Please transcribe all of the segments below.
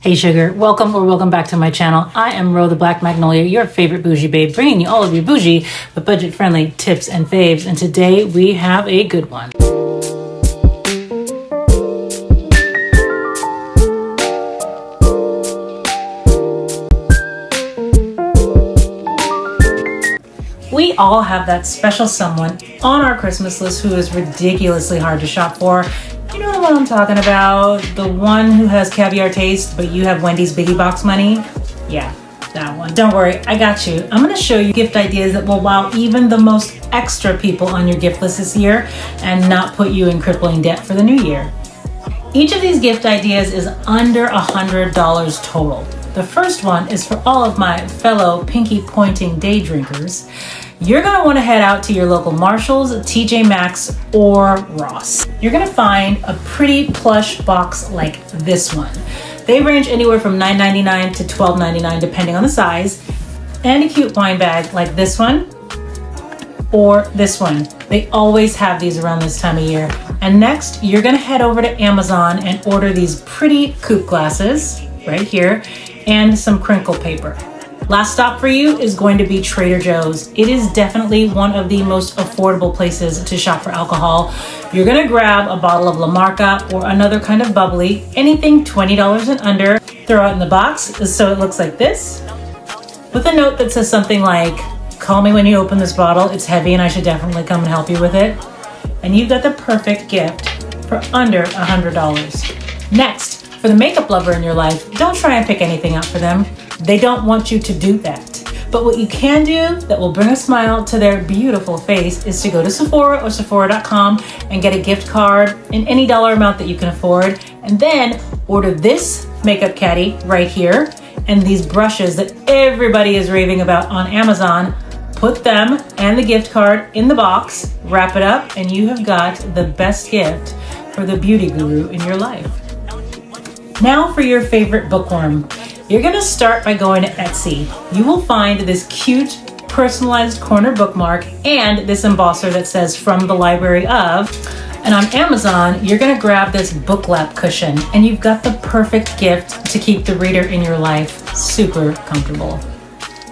Hey sugar, welcome back to my channel. I am Ro the Black Magnolia, your favorite bougie babe, bringing you all of your bougie but budget friendly tips and faves, and today we have a good one. We all have that special someone on our Christmas list who is ridiculously hard to shop for. You know the one I'm talking about? The one who has caviar taste, but you have Wendy's biggie box money? Yeah, that one. Don't worry, I got you. I'm gonna show you gift ideas that will wow even the most extra people on your gift list this year and not put you in crippling debt for the new year. Each of these gift ideas is under $100 total. The first one is for all of my fellow pinky pointing day drinkers. You're gonna wanna head out to your local Marshalls, TJ Maxx, or Ross. You're gonna find a pretty plush box like this one. They range anywhere from $9.99 to $12.99 depending on the size, and a cute wine bag like this one or this one. They always have these around this time of year. And next, you're gonna head over to Amazon and order these pretty coupe glasses right here and some crinkle paper. Last stop for you is going to be Trader Joe's. It is definitely one of the most affordable places to shop for alcohol. You're gonna grab a bottle of La Marca or another kind of bubbly, anything $20 and under, throw it in the box so it looks like this, with a note that says something like, "Call me when you open this bottle, it's heavy and I should definitely come and help you with it." And you've got the perfect gift for under $100. Next, for the makeup lover in your life, don't try and pick anything out for them. They don't want you to do that. But what you can do that will bring a smile to their beautiful face is to go to Sephora or Sephora.com and get a gift card in any dollar amount that you can afford, and then order this makeup caddy right here and these brushes that everybody is raving about on Amazon. Put them and the gift card in the box, wrap it up, and you have got the best gift for the beauty guru in your life. Now for your favorite bookworm. You're gonna start by going to Etsy. You will find this cute personalized corner bookmark and this embosser that says "From the Library of." And on Amazon, you're gonna grab this book lap cushion and you've got the perfect gift to keep the reader in your life super comfortable.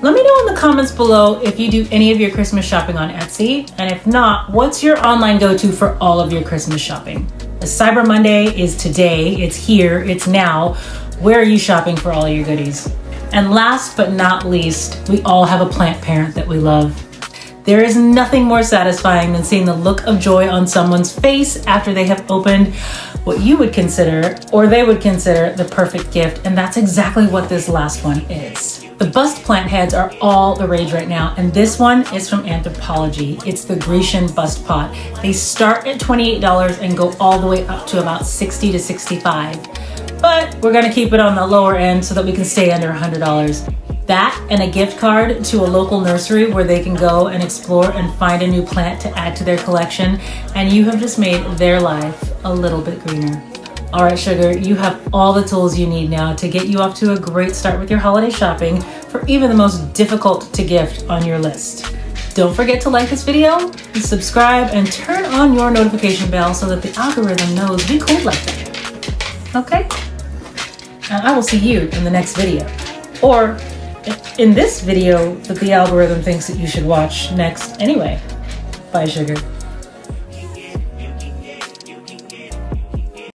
Let me know in the comments below if you do any of your Christmas shopping on Etsy, and if not, what's your online go-to for all of your Christmas shopping? Cyber Monday is today, it's here, it's now. Where are you shopping for all of your goodies? And last but not least, we all have a plant parent that we love. There is nothing more satisfying than seeing the look of joy on someone's face after they have opened what you would consider, or they would consider, the perfect gift, and that's exactly what this last one is. The bust plant heads are all the rage right now, and this one is from Anthropology. It's the Grecian bust pot. They start at $28 and go all the way up to about $60 to $65. But we're gonna keep it on the lower end so that we can stay under $100. That and a gift card to a local nursery where they can go and explore and find a new plant to add to their collection, and you have just made their life a little bit greener. All right, sugar, you have all the tools you need now to get you off to a great start with your holiday shopping for even the most difficult to gift on your list. Don't forget to like this video, subscribe, and turn on your notification bell so that the algorithm knows we code like that. Okay? And I will see you in the next video. Or in this video that the algorithm thinks that you should watch next anyway. Bye, sugar.